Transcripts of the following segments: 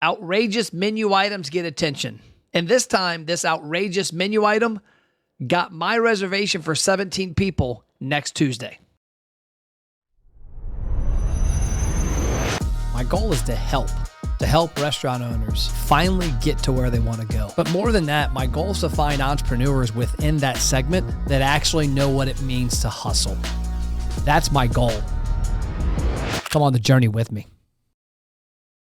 Outrageous menu items get attention. And this time, this outrageous menu item got my reservation for 17 people next Tuesday. My goal is to help restaurant owners finally get to where they want to go. But more than that, my goal is to find entrepreneurs within that segment that actually know what it means to hustle. That's my goal. Come on the journey with me.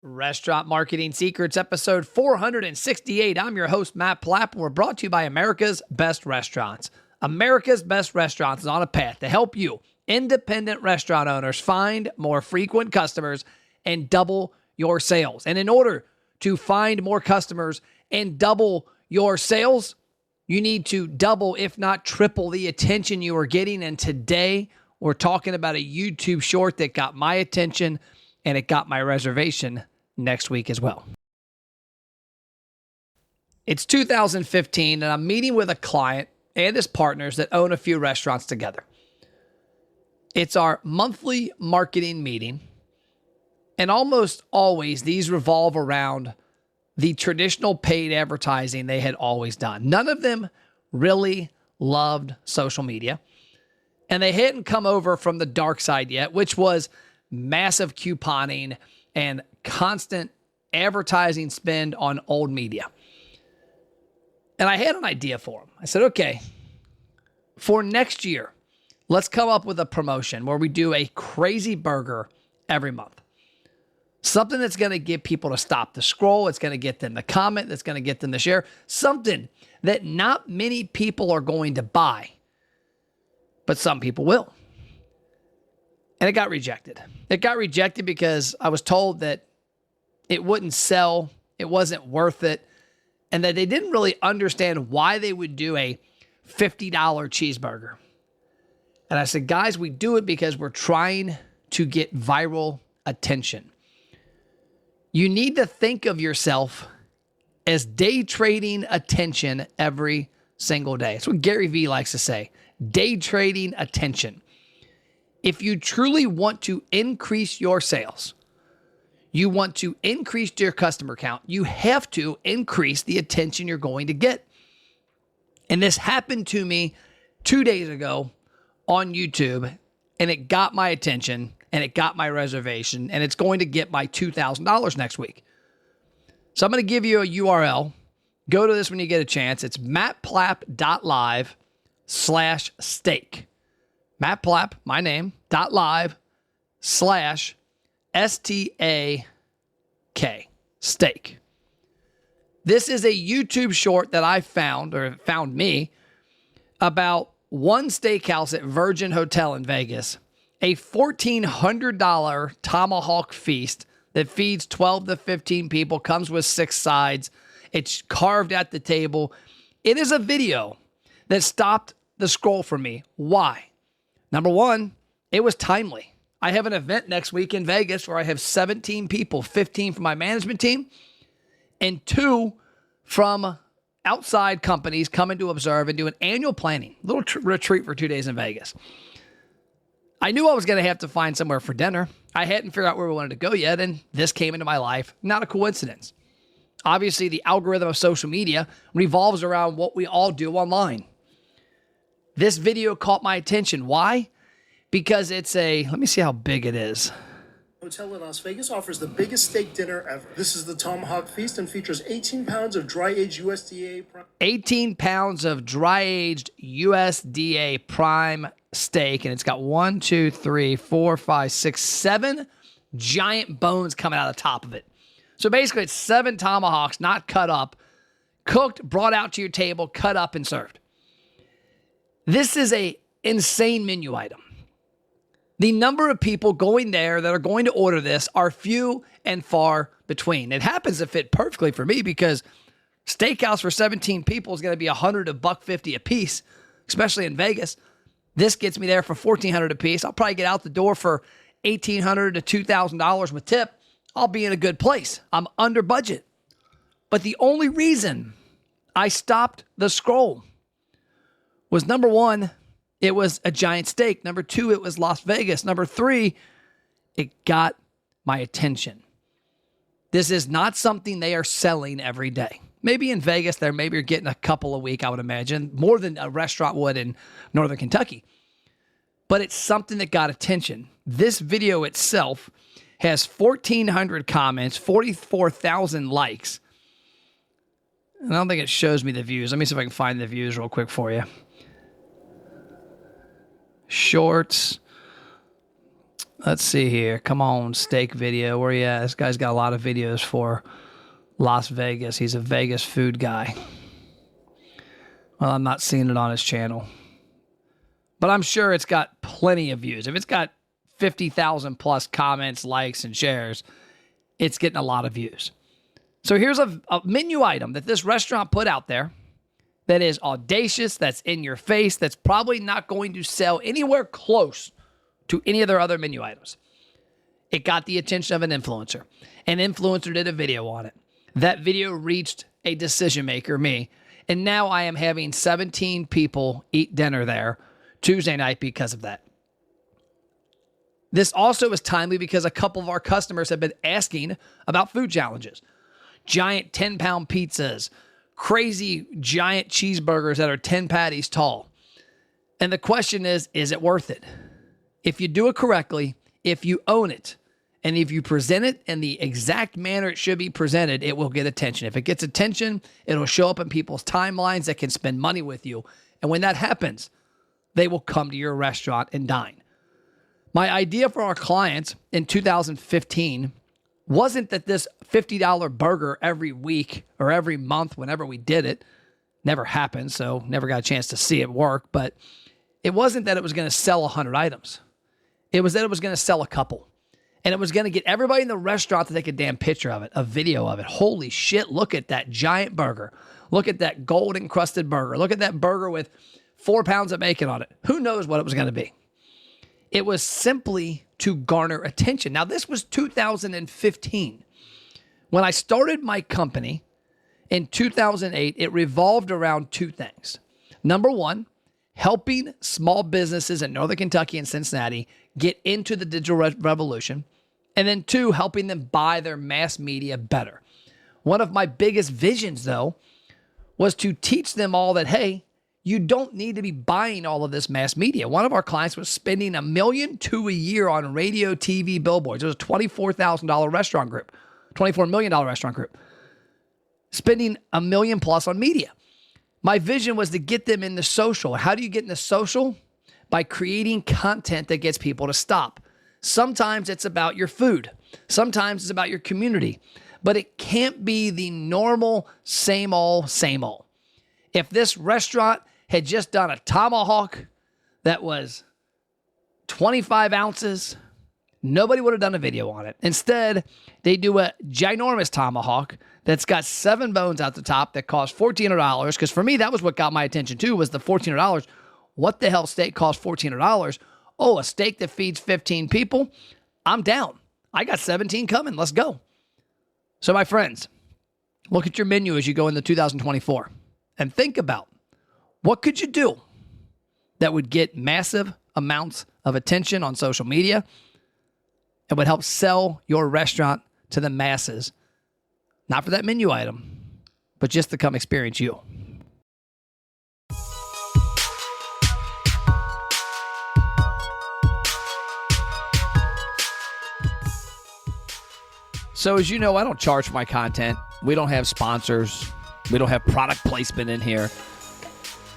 Restaurant Marketing Secrets, episode 468. I'm your host, Matt Plapp. We're brought to you by America's Best Restaurants. America's Best Restaurants is on a path to help you, independent restaurant owners, find more frequent customers and double your sales. And in order to find more customers and double your sales, you need to double, if not triple, the attention you are getting. And today, we're talking about a YouTube short that got my attention and it got my reservation next week as well. It's 2015, and I'm meeting with a client and his partners that own a few restaurants together. It's our monthly marketing meeting, and almost always these revolve around the traditional paid advertising they had always done. None of them really loved social media, and they hadn't come over from the dark side yet, which was massive couponing and constant advertising spend on old media. And I had an idea for them. I said, okay, for next year, let's come up with a promotion where we do a crazy burger every month. Something that's going to get people to stop the scroll. It's going to get them to comment. It's going to get them to share. Something that not many people are going to buy, but some people will. And it got rejected. It got rejected because I was told that it wouldn't sell, it wasn't worth it, and that they didn't really understand why they would do a $50 cheeseburger. And I said, guys, we do it because we're trying to get viral attention. You need to think of yourself as day trading attention every single day. That's what Gary Vee likes to say, day trading attention. If you truly want to increase your sales, you want to increase your customer count, you have to increase the attention you're going to get. And this happened to me 2 days ago on YouTube, and it got my attention, and it got my reservation, and it's going to get my $2,000 next week. So I'm going to give you a URL. Go to this when you get a chance. It's mattplapp.live/steak. Matt Plapp, my name, .live/STAK, steak. This is a YouTube short that I found, or found me, about one steakhouse at Virgin Hotel in Vegas, a $1,400 tomahawk feast that feeds 12 to 15 people, comes with 6 sides. It's carved at the table. It is a video that stopped the scroll for me. Why? Number one, it was timely. I have an event next week in Vegas where I have 17 people, 15 from my management team, and 2 from outside companies coming to observe and do an annual planning, little retreat for 2 days in Vegas. I knew I was going to have to find somewhere for dinner. I hadn't figured out where we wanted to go yet, and this came into my life. Not a coincidence. Obviously, the algorithm of social media revolves around what we all do online. This video caught my attention. Why? Because it's let me see how big it is. Hotel in Las Vegas offers the biggest steak dinner ever. This is the Tomahawk Feast and features 18 pounds of dry-aged USDA prime. 18 pounds of dry-aged USDA prime steak, and it's got 1, 2, 3, 4, 5, 6, 7 giant bones coming out of the top of it. So basically, it's 7 tomahawks, not cut up, cooked, brought out to your table, cut up, and served. This is an insane menu item. The number of people going there that are going to order this are few and far between. It happens to fit perfectly for me because steakhouse for 17 people is going to be $100 to $150 a piece, especially in Vegas. This gets me there for $1,400 a piece. I'll probably get out the door for $1,800 to $2,000 with tip. I'll be in a good place. I'm under budget. But the only reason I stopped the scroll was, number one, it was a giant steak. Number two, it was Las Vegas. Number three, it got my attention. This is not something they are selling every day. Maybe in Vegas, they're maybe getting a couple a week, I would imagine, more than a restaurant would in Northern Kentucky. But it's something that got attention. This video itself has 1,400 comments, 44,000 likes. And I don't think it shows me the views. Let me see if I can find the views real quick for you. Shorts. Let's see here. Come on, steak video. Where you at? This guy's got a lot of videos for Las Vegas. He's a Vegas food guy. Well, I'm not seeing it on his channel. But I'm sure it's got plenty of views. If it's got 50,000 plus comments, likes, and shares, it's getting a lot of views. So here's a menu item that this restaurant put out there that is audacious, that's in your face, that's probably not going to sell anywhere close to any of their other menu items. It got the attention of an influencer. An influencer did a video on it. That video reached a decision maker, me, and now I am having 17 people eat dinner there Tuesday night because of that. This also is timely because a couple of our customers have been asking about food challenges. Giant 10-pound pizzas, crazy giant cheeseburgers that are 10 patties tall. And the question is it worth it? If you do it correctly, if you own it, and if you present it in the exact manner it should be presented, it will get attention. If it gets attention, it'll show up in people's timelines that can spend money with you. And when that happens, they will come to your restaurant and dine. My idea for our clients in 2015 wasn't that this $50 burger every week or every month, whenever we did it, never happened, so never got a chance to see it work, but it wasn't that it was going to sell 100 items. It was that it was going to sell a couple. And it was going to get everybody in the restaurant to take a damn picture of it, a video of it. Holy shit, look at that giant burger. Look at that gold encrusted burger. Look at that burger with 4 pounds of bacon on it. Who knows what it was going to be? It was simply to garner attention. Now, this was 2015. When I started my company in 2008, it revolved around 2 things. Number one, helping small businesses in Northern Kentucky and Cincinnati get into the digital revolution. And then 2, helping them buy their mass media better. One of my biggest visions, though, was to teach them all that, hey, you don't need to be buying all of this mass media. One of our clients was spending $1 million a year on radio, TV, billboards. It was a $24,000 restaurant group, $24 million restaurant group, spending $1 million plus on media. My vision was to get them into social. How do you get into social? By creating content that gets people to stop. Sometimes it's about your food. Sometimes it's about your community. But it can't be the normal same old, same old. If this restaurant had just done a tomahawk that was 25 ounces, nobody would have done a video on it. Instead, they do a ginormous tomahawk that's got 7 bones out the top that costs $1,400. Because for me, that was what got my attention too, was the $1,400. What the hell steak costs $1,400? Oh, a steak that feeds 15 people? I'm down. I got 17 coming. Let's go. So my friends, look at your menu as you go into 2024 and think about what could you do that would get massive amounts of attention on social media and would help sell your restaurant to the masses. Not for that menu item, but just to come experience you. So as you know, I don't charge for my content. We don't have sponsors. We don't have product placement in here.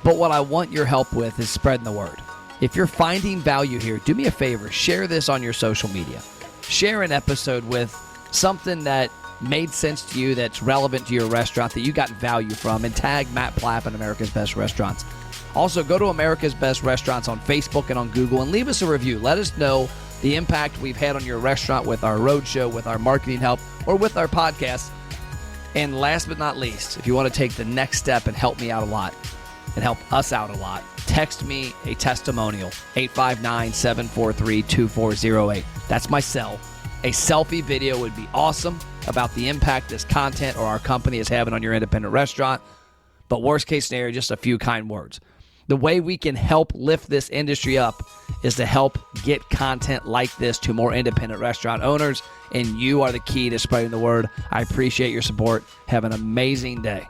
But what I want your help with is spreading the word. If you're finding value here, do me a favor. Share this on your social media. Share an episode with something that made sense to you, that's relevant to your restaurant, that you got value from, and tag Matt Plapp and America's Best Restaurants. Also, go to America's Best Restaurants on Facebook and on Google and leave us a review. Let us know the impact we've had on your restaurant with our roadshow, with our marketing help, or with our podcast. And last but not least, if you want to take the next step and help me out a lot and help us out a lot, text me a testimonial, 859-743-2408. That's my cell. A selfie video would be awesome about the impact this content or our company is having on your independent restaurant. But worst case scenario, just a few kind words. The way we can help lift this industry up is to help get content like this to more independent restaurant owners, and you are the key to spreading the word. I appreciate your support. Have an amazing day.